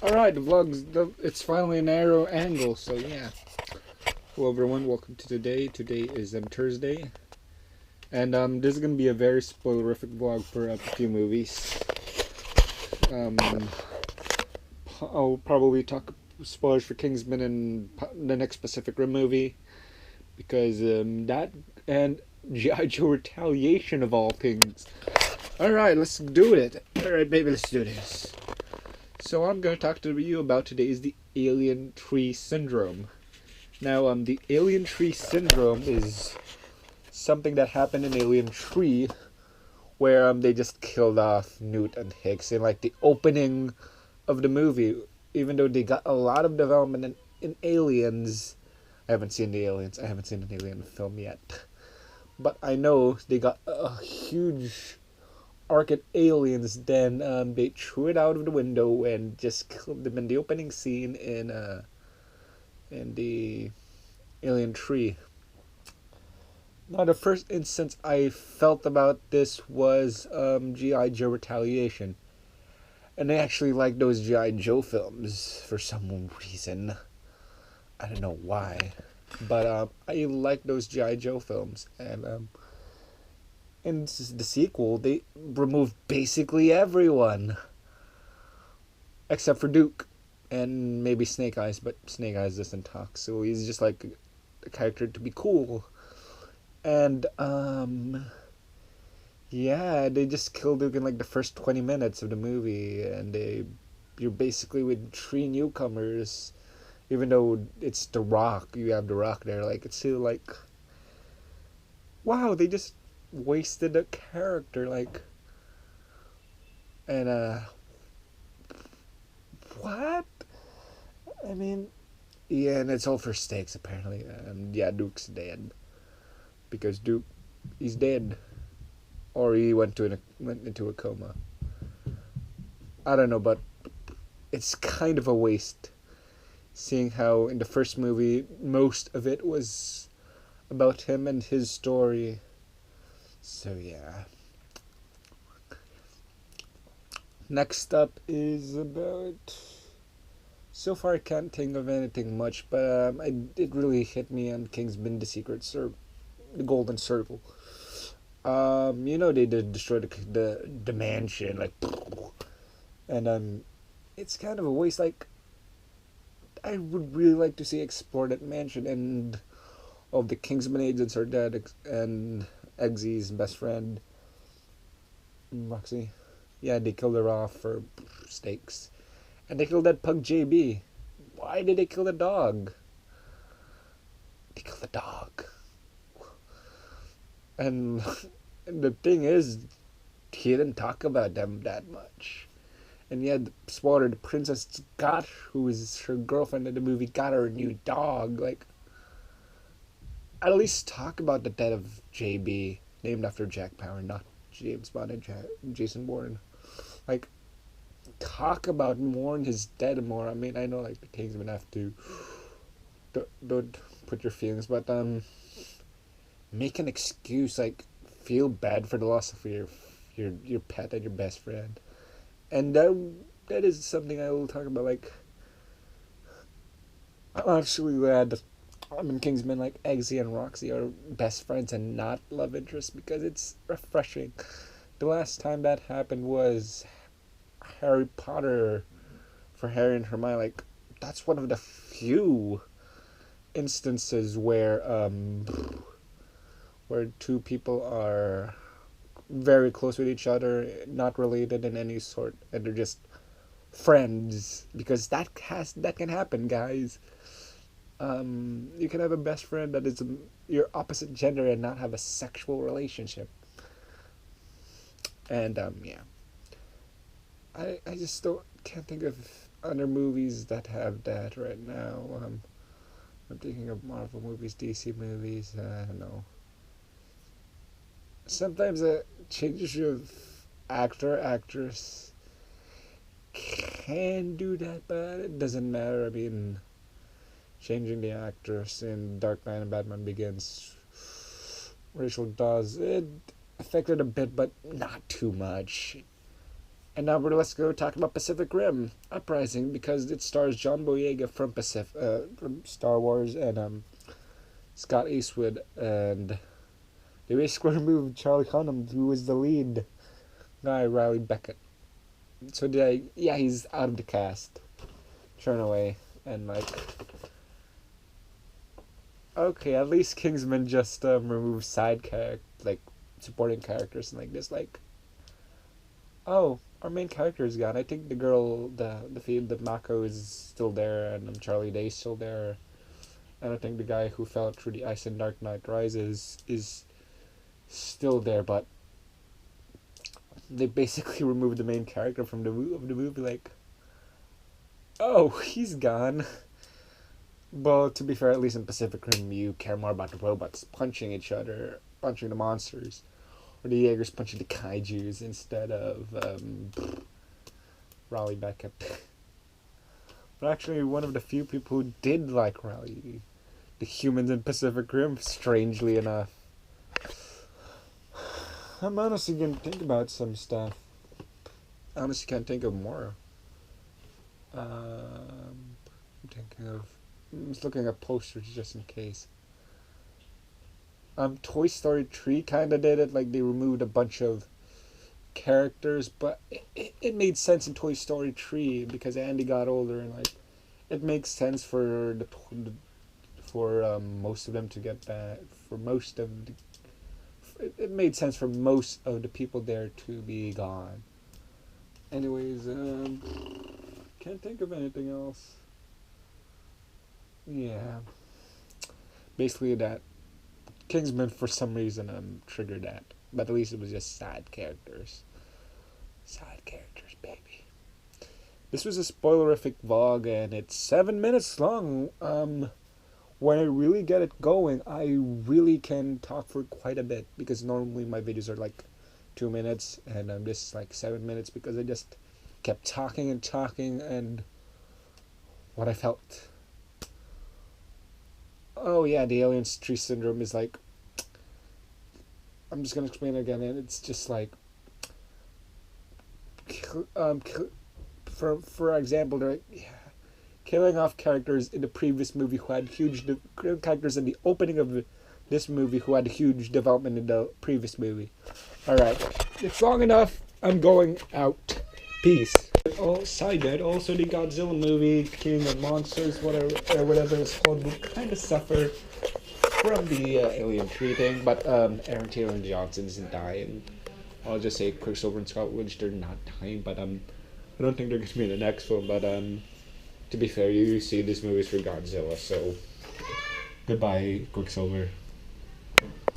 Alright, it's finally an arrow angle, so yeah. Hello everyone, welcome to today. Today is Thursday. And this is going to be a very spoilerific vlog for a few movies. Um, I'll probably talk spoilers for Kingsman and the next Pacific Rim movie. Because that and G.I. Joe Retaliation of all things. Alright, let's do it. Alright baby, let's do this. So what I'm going to talk to you about today is the alien tree syndrome. Now, the alien tree syndrome is something that happened in Alien Tree, where they just killed off Newt and Hicks in like the opening of the movie. Even though they got a lot of development in Aliens, I haven't seen the Aliens. I haven't seen an Alien film yet, but I know they got a huge arc at Aliens. Then they threw it out of the window and just killed them in the opening scene in the Alien Tree. Now, the first instance I felt about this was G.I. Joe Retaliation. And I actually like those G.I. Joe films for some reason. I don't know why. But I like those G.I. Joe films. And in the sequel, they removed basically everyone. Except for Duke. And maybe Snake Eyes, but Snake Eyes doesn't talk. So he's just like a character to be cool. And, yeah, they just killed Duke in like the first 20 minutes of the movie, and you're basically with three newcomers, even though it's The Rock, you have The Rock there, like, it's still like, wow, they just wasted a character, like, and, what? I mean, yeah, and it's all for stakes, apparently, and yeah, Duke's dead. Because Duke, he's dead, or he went into a coma. I don't know, but it's kind of a waste, seeing how in the first movie most of it was about him and his story. So yeah. Next up is about. So far, I can't think of anything much, but it really hit me on Kingsman: The Golden Circle. They did destroy the mansion, like, and it's kind of a waste. Like, I would really like to see explore that mansion, and all the Kingsman agents are dead, and Eggsy's best friend, Roxy. Yeah, they killed her off for stakes, and they killed that pug JB. Why did they kill the dog? They killed the dog, and and the thing is, he didn't talk about them that much. And yet, spoiler, the princess got, who is her girlfriend in the movie, got her a new dog. Like, at least talk about the death of JB, named after Jack Bauer, not James Bond and Jason Bourne. Like, talk about mourn his death more. I mean, I know, like, the Kingsmen have to, don't put your feelings, but, make an excuse, like, feel bad for the loss of your pet and your best friend. And that is something I will talk about. Like, I'm actually glad that I'm in Kingsman, like, Eggsy and Roxy are best friends and not love interests, because it's refreshing. The last time that happened was Harry Potter for Harry and Hermione. Like, that's one of the few instances where two people are very close with each other, not related in any sort, and they're just friends. Because that can happen, guys. You can have a best friend that is your opposite gender and not have a sexual relationship. And yeah, I just can't think of other movies that have that right now. I'm thinking of Marvel movies, DC movies. I don't know. Sometimes a change of actress can do that, but it doesn't matter. I mean, changing the actress in Dark Knight and Batman Begins, Rachel Dawes, it affected a bit, but not too much. And now let's go talk about Pacific Rim Uprising because it stars John Boyega from Star Wars and Scott Eastwood, and they basically removed Charlie Hunnam, who was the lead guy, Riley Beckett. So he's out of the cast, thrown away, and like, okay, at least Kingsman just removed like supporting characters and like this, like, oh, our main character is gone. I think the girl, the Mako is still there, and Charlie Day's still there. And I think the guy who fell through the ice in Dark Knight Rises is still there, but they basically removed the main character from the movie. Like, oh, he's gone. Well, to be fair, at least in Pacific Rim, you care more about the robots punching each other, punching the monsters, or the Jaegers punching the kaijus instead of Raleigh Beckett. But actually, one of the few people who did like Raleigh, the humans in Pacific Rim, strangely enough. I'm honestly gonna think about some stuff. I honestly can't think of more. I'm thinking of. I'm just looking at posters just in case. Toy Story 3 kind of did it. Like, they removed a bunch of characters, but it made sense in Toy Story 3 because Andy got older, and like, it makes sense for most of them to get back. It made sense for most of the people there to be gone. Anyways, can't think of anything else. Yeah, basically that. Kingsman, for some reason, triggered that. But at least it was just sad characters. Sad characters, baby. This was a spoilerific vlog, and it's 7 minutes long. When I really get it going, I really can talk for quite a bit, because normally my videos are like 2 minutes, and this is like 7 minutes because I just kept talking and talking, and what I felt. Oh yeah, the Alien Tree Syndrome is like, I'm just gonna explain it again, and it's just like, for example, they're killing off characters in the previous movie who had characters in the opening of this movie who had huge development in the previous movie. All right, it's long enough. I'm going out. Peace. Oh, side note, also the Godzilla movie, King of Monsters, whatever it's called, will kind of suffer from the Alien Tree thing, but Aaron Taylor Johnson isn't dying. I'll just say Quicksilver and Scott Woods, they're not dying, but I don't think they're going to be in the next film, but to be fair, you see this movie's for Godzilla, so goodbye, Quicksilver.